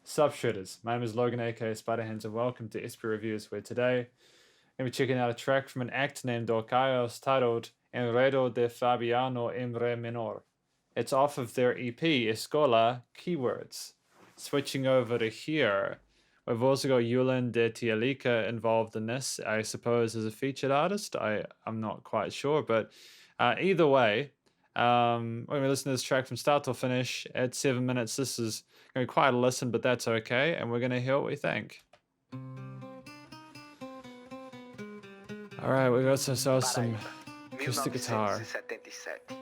Sup Shredders, my name is Logan aka Spiderhands and welcome to SP Reviews, where today I'm going to be checking out a track from an act named Docaos titled Enredo de Fabiano in Ré Menor. It's off of their EP Escola Keywords. Switching over to here, we've also got Julhin de Tia Lica involved in this, I suppose as a featured artist. I'm not quite sure, but either way, when we listen to this track from start to finish at 7 minutes, this is going to be quite a listen, but that's okay, and we're going to hear what we think. Alright, we got ourselves some acoustic guitar. 1977.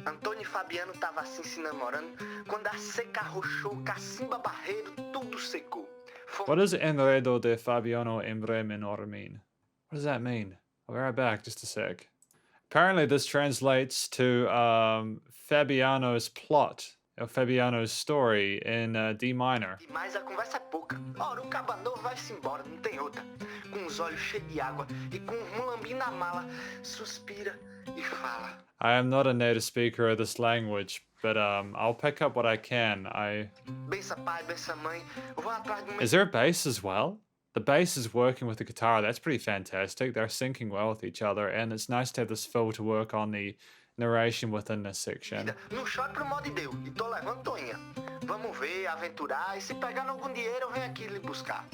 Antônio e Fabiano tava assim se namorando quando a seca arrochou, cacimba barreiro, tudo secou. What does Enredo de Fabiano in Ré Menor mean? What does that mean? I'll be right back, just a sec. Apparently this translates to Fabiano's plot, or Fabiano's story in D minor. Mas a conversa é pouca. Ora, o cabanô vai-se embora, não tem outra. Com os olhos cheios de água e com um mulambim na mala, suspira e fala. I am not a native speaker of this language, but I'll pick up what I can. Bença pai, bença mãe, vou atrás do meu... Is there a bass as well? The bass is working with the guitar. That's pretty fantastic. They're syncing well with each other, and it's nice to have this fill to work on the narration within this section. Não chore pro mal de Deus, e tô levando Toinha. Vamos ver, aventurar, e se pegar algum dinheiro eu venho aqui lhe buscar.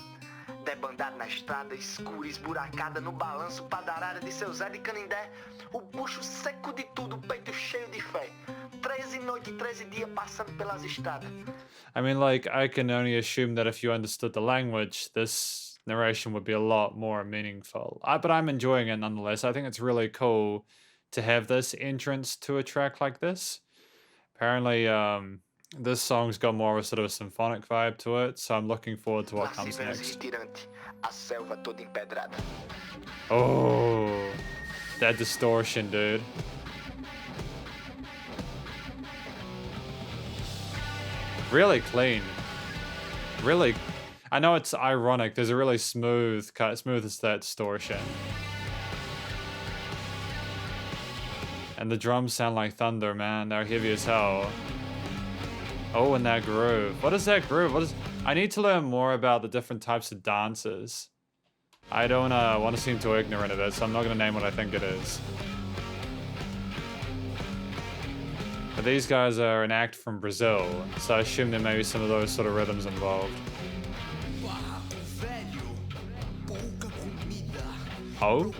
Debandado na estrada, escura, esburacada, no balanço, padarada de seu Zé de Canindé. O bucho seco de tudo, peito cheio de fé. 13 noites e 13 dias passando pelas estradas. I mean, like, I can only assume that if you understood the language, this narration would be a lot more meaningful. But I'm enjoying it nonetheless. I think it's really cool to have this entrance to a track like this. Apparently, this song's got more of a sort of a symphonic vibe to it, so I'm looking forward to what comes next. A selva toda empedrada. Oh, that distortion, dude. Really clean. Really, I know it's ironic. There's a really smooth cut, smooth as that distortion. And the drums sound like thunder, man. They're heavy as hell. Oh, and that groove. What is that groove? I need to learn more about the different types of dances. I don't want to seem too ignorant of it, so I'm not going to name what I think it is. But these guys are an act from Brazil, so I assume there may be some of those sort of rhythms involved. Oh?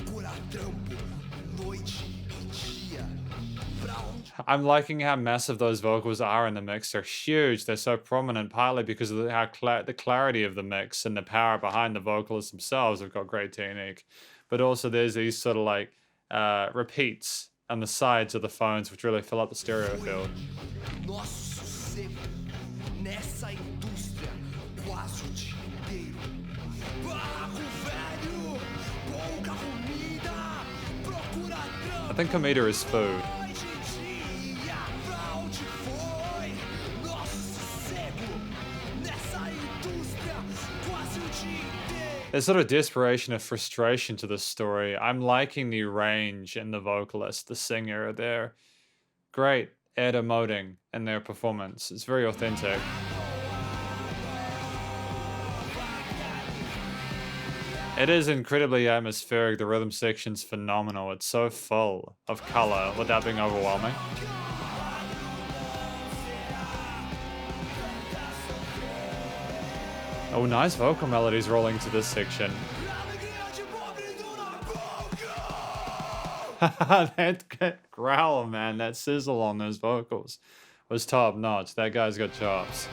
I'm liking how massive those vocals are in the mix. They're huge. They're so prominent, partly because of the clarity of the mix and the power behind the vocalists themselves have got great technique. But also there's these sort of like repeats on the sides of the phones, which really fill up the stereo field. I think comida is food. There's sort of desperation of frustration to this story. I'm liking the range in the vocalist, the singer. They're great at emoting in their performance. It's very authentic. It is incredibly atmospheric. The rhythm section's phenomenal. It's so full of color without being overwhelming. Oh, nice vocal melodies rolling to this section. That growl, man, that sizzle on those vocals was top notch. That guy's got chops.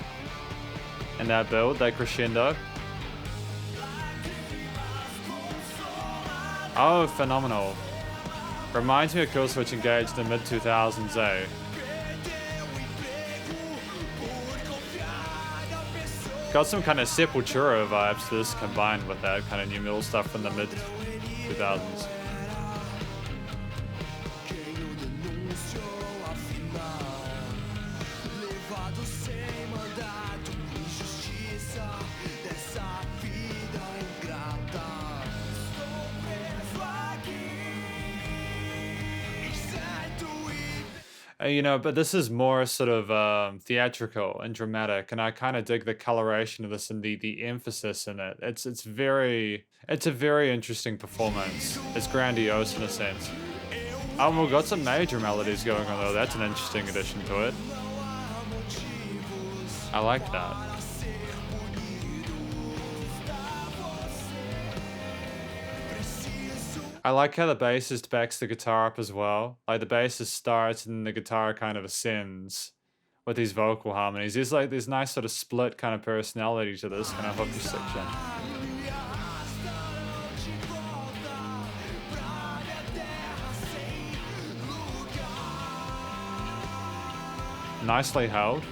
And that build, that crescendo. Oh, phenomenal. Reminds me of Kill Switch Engaged in the mid-2000s, eh? Got some kind of Sepultura vibes to this combined with that kind of new metal stuff from the mid-2000s. You know, but this is more sort of theatrical and dramatic, and I kind of dig the coloration of this and the emphasis in it. It's a very interesting performance. It's grandiose in a sense. Oh, we've got some major melodies going on though. That's an interesting addition to it. I like that. I like how the bassist backs the guitar up as well. Like the bassist starts and the guitar kind of ascends with these vocal harmonies. There's like this nice sort of split kind of personality to this kind of hooky section. Nicely held.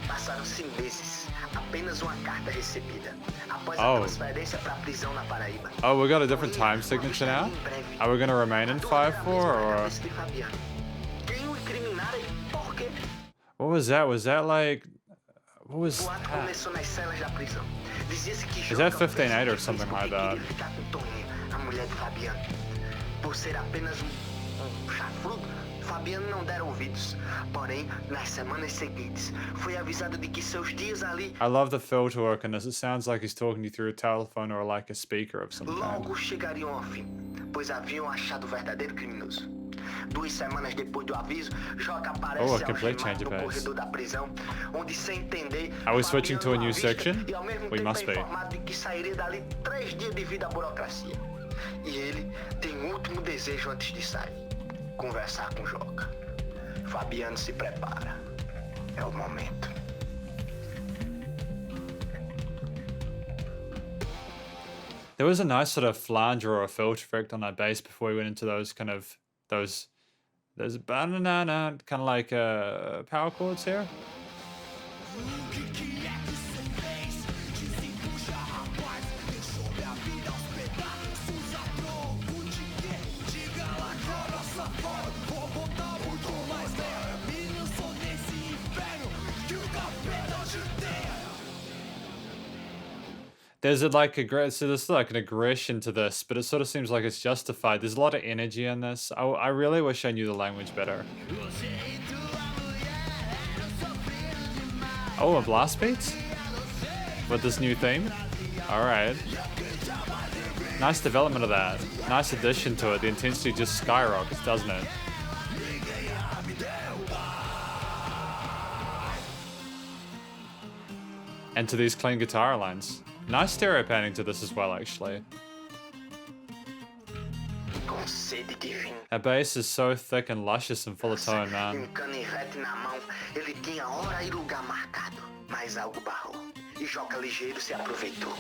Passaram-se meses, apenas uma carta recebida. Após a Oh. transferência para a prisão na Paraíba. Oh, we got a different time signature now? Are we gonna remain in 5/4 or? Quem o incriminara e por quê? What was that? Was that like? What was O ato that? começou nas celas da prisão. Dizia-se que Is that Joca 15/8 or fez something porque like that? queria ficar com Toninha, a mulher de Fabiano. Por ser apenas chafrudo, Fabiano não dera ouvidos. Porém, nas semanas seguintes, foi avisado de que seus dias ali I love the filter work in this. It sounds like he's talking to you through a telephone or like a speaker of some kind. logo chegariam ao fim, pois haviam achado o verdadeiro criminoso. 2 semanas depois do aviso, Joca aparece Oh, a complete algemado change of no pace. corredor da prisão, onde sem entender, Are we switching to a new Fabiano section? e ao mesmo We tempo must é be. informado de que sairia dali 3 dias devido à burocracia. E ele tem um último desejo antes de sair: conversar com Joca. Fabiano se prepara. É o momento. There was a nice sort of flanger or a filter effect on that bass before we went into those kind of those banana kind of like power chords here. There's there's like an aggression to this, but it sort of seems like it's justified. There's a lot of energy in this. I really wish I knew the language better. Oh, a blast beats? With this new theme? Alright. Nice development of that. Nice addition to it. The intensity just skyrockets, doesn't it? And to these clean guitar lines. Nice stereo panning to this as well, actually. Com sede de vinho. That bass is so thick and luscious and full of tone, man. Um canivete na mão, ele tinha hora e lugar marcado, mas algo barrou. E Joca ligeiro se aproveitou.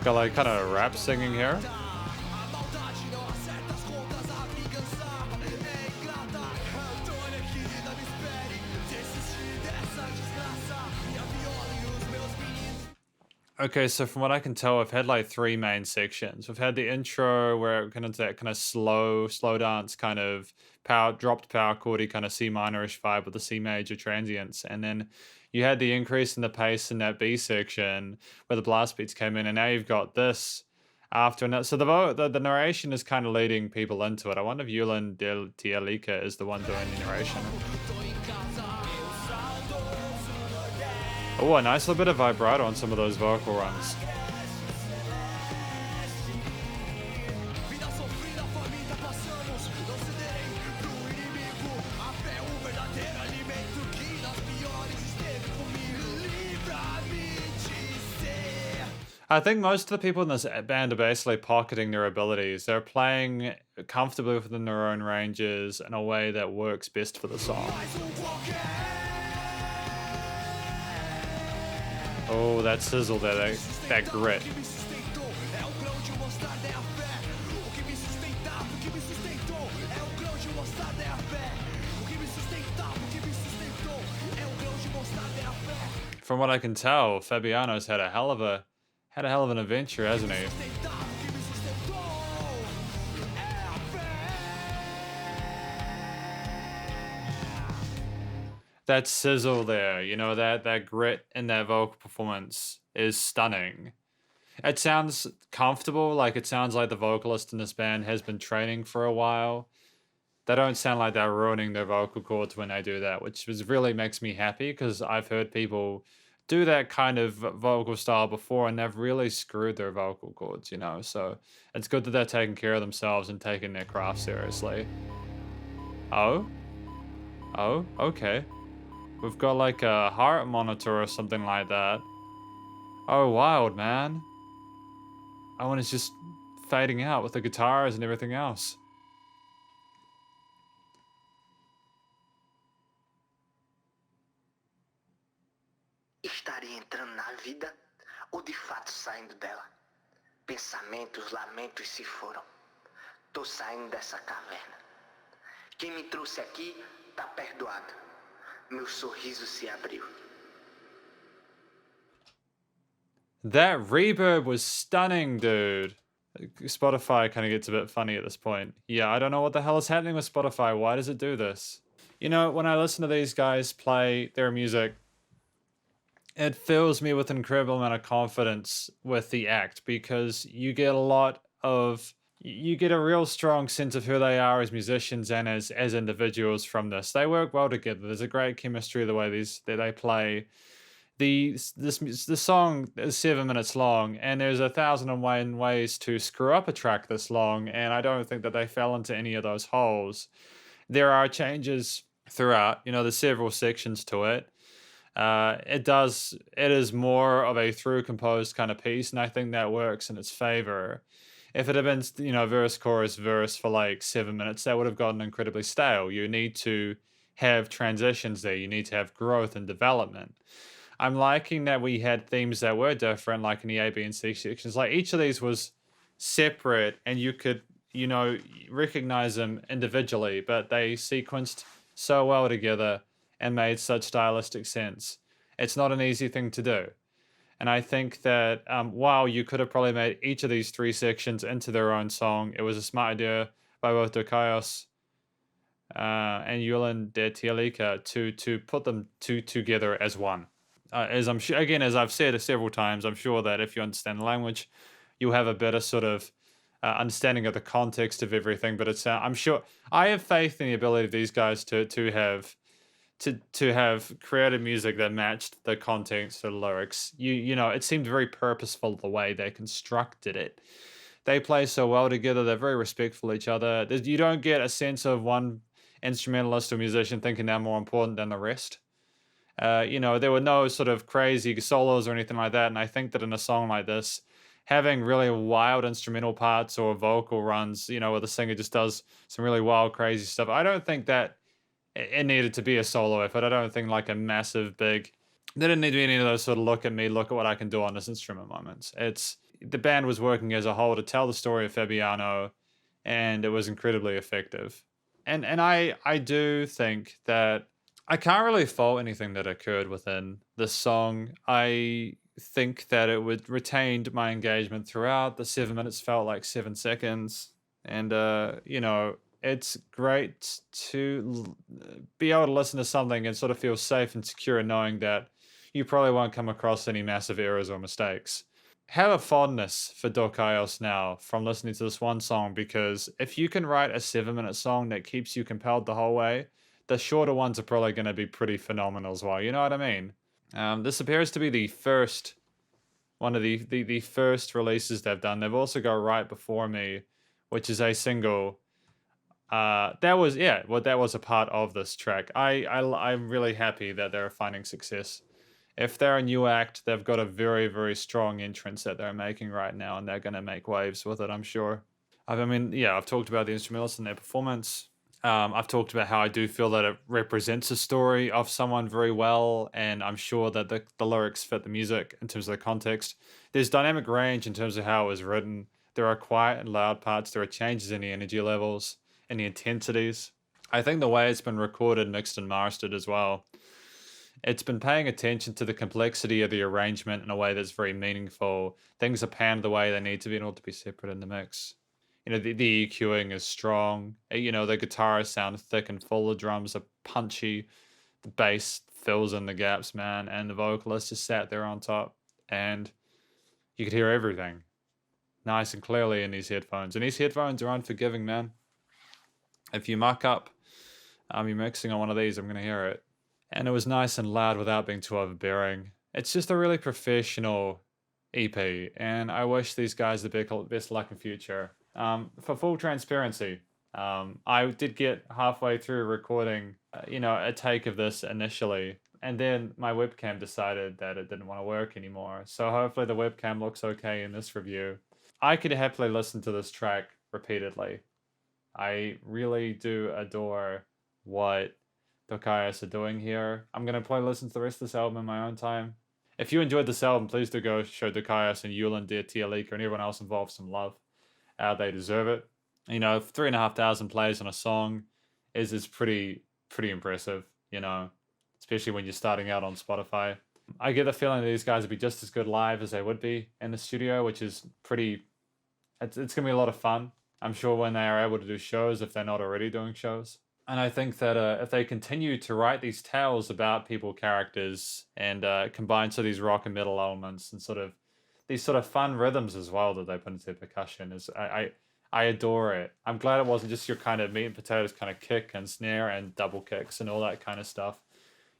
Got like kind of rap singing here. Okay, so from what I can tell, I've had like 3 main sections. We've had the intro where it kind of that kind of slow dance kind of dropped power chordy kind of C minorish vibe with the C major transients, and then you had the increase in the pace in that B section where the blast beats came in, and now you've got this after. And so the narration is kind of leading people into it. I wonder if Julhin de Tia Lica is the one doing the narration. Oh, a nice little bit of vibrato on some of those vocal runs. I think most of the people in this band are basically pocketing their abilities. They're playing comfortably within their own ranges in a way that works best for the song. Oh, that sizzle there, that grit. From what I can tell, Fabiano's had a hell of an adventure, hasn't he? that sizzle there, you know, that grit in that vocal performance is stunning. It sounds comfortable, like it sounds like the vocalist in this band has been training for a while. They don't sound like they're ruining their vocal cords when they do that, which really makes me happy because I've heard people do that kind of vocal style before and they've really screwed their vocal cords, you know. So it's good that they're taking care of themselves and taking their craft seriously. Oh? Oh, okay. We've got like a heart monitor or something like that. Oh, wild, man. Oh, and it's just fading out with the guitars and everything else. Estaria entrando na vida ou de fato saindo dela? Pensamentos, lamentos se foram. Tô saindo dessa caverna. Quem me trouxe aqui tá perdoado. Meu sorriso se abriu. That reverb was stunning, dude. Spotify kind of gets a bit funny at this point. Yeah, I don't know what the hell is happening with Spotify. Why does it do this? You know, when I listen to these guys play their music, it fills me with an incredible amount of confidence with the act because you get a real strong sense of who they are as musicians and as individuals from this. They work well together. There's a great chemistry the way they play. The song is 7 minutes long, and there's 1,001 ways to screw up a track this long, and I don't think that they fell into any of those holes. There are changes throughout. You know, there's several sections to it. It is more of a through composed kind of piece, and I think that works in its favor. If it had been, you know, verse, chorus, verse for like 7 minutes, that would have gotten incredibly stale. You need to have transitions there. You need to have growth and development. I'm liking that we had themes that were different, like in the A, B, and C sections. Like each of these was separate, and you could, you know, recognize them individually, but they sequenced so well together and made such stylistic sense. It's not an easy thing to do. And I think that while you could have probably made each of these 3 sections into their own song, it was a smart idea by both Docaos and Julhin de Tia Lica to put them together as one. As I'm sure, again, as I've said several times, I'm sure that if you understand the language, you'll have a better sort of understanding of the context of everything. But it's I'm sure I have faith in the ability of these guys to have created music that matched the context of the lyrics. You know, it seemed very purposeful the way they constructed it. They play so well together. They're very respectful of each other. You don't get a sense of one instrumentalist or musician thinking they're more important than the rest. You know, there were no sort of crazy solos or anything like that. And I think that in a song like this, having really wild instrumental parts or vocal runs, you know, where the singer just does some really wild, crazy stuff, I don't think that it needed to be a solo effort. I don't think like a massive, big. There didn't need to be any of those sort of look at me, look at what I can do on this instrument moments. The band was working as a whole to tell the story of Fabiano, and it was incredibly effective. And I do think that I can't really fault anything that occurred within this song. I think that it would retained my engagement throughout. The 7 minutes felt like 7 seconds. And, you know, it's great to be able to listen to something and sort of feel safe and secure knowing that you probably won't come across any massive errors or mistakes. Have a fondness for Docaos now from listening to this one song, because if you can write a 7 minute song that keeps you compelled the whole way, the shorter ones are probably going to be pretty phenomenal as well. You know what I mean? This appears to be the first one of the first releases they've done. They've also got Right Before Me, which is a single. That was a part of this track. I'm really happy that they're finding success. If they're a new act, they've got a very, very strong entrance that they're making right now, and they're going to make waves with it, I'm sure. I mean, yeah, I've talked about the instrumentalists and their performance. I've talked about how I do feel that it represents a story of someone very well, and I'm sure that the lyrics fit the music in terms of the context. There's dynamic range in terms of how it was written. There are quiet and loud parts. There are changes in the energy levels and the intensities. I think the way it's been recorded, mixed, and mastered as well, it's been paying attention to the complexity of the arrangement in a way that's very meaningful. Things are panned the way they need to be in order to be separate in the mix. You know, the EQing is strong. You know, the guitars sound thick and full. The drums are punchy. bass fills in the gaps, man, and the vocalist just sat there on top, and you could hear everything nice and clearly in these headphones. And these headphones are unforgiving, man. If you muck up you're mixing on one of these, I'm going to hear it. And it was nice and loud without being too overbearing. It's just a really professional EP, and I wish these guys the best luck in future. For full transparency, I did get halfway through recording, a take of this initially, and then my webcam decided that it didn't want to work anymore. So hopefully the webcam looks okay in this review. I could happily listen to this track repeatedly. I really do adore what Docaos are doing here. I'm going to probably listen to the rest of this album in my own time. If you enjoyed this album, please do go show Docaos and Julhin de Tia Lica and everyone else involved some love. They deserve it. 3,500 plays on a song is pretty impressive, especially when you're starting out on Spotify. I get the feeling that these guys would be just as good live as they would be in the studio, which is it's going to be a lot of fun. I'm sure when they are able to do shows, if they're not already doing shows. And I think that if they continue to write these tales about people, characters, and combine these rock and metal elements and these fun rhythms as well that they put into their percussion, I adore it. I'm glad it wasn't just your kind of meat and potatoes kind of kick and snare and double kicks and all that kind of stuff.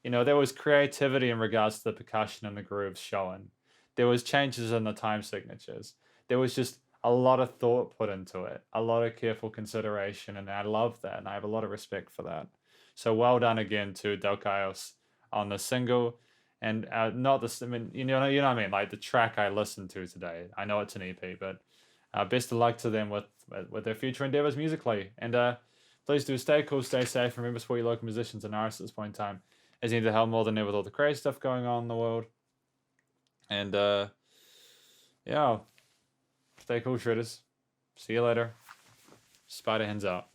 There was creativity in regards to the percussion and the grooves showing. There was changes in the time signatures. There was just a lot of thought put into it, a lot of careful consideration, and I love that, and I have a lot of respect for that. So well done again to Docaos on the single, and not the, I mean, you know what I mean, like the track I listened to today. I know it's an EP, but best of luck to them with their future endeavors musically, and please do stay cool, stay safe, remember support your local musicians and artists at this point in time, as you need to help more than ever with all the crazy stuff going on in the world, and yeah. Stay cool, shredders. See you later. Spider hands out.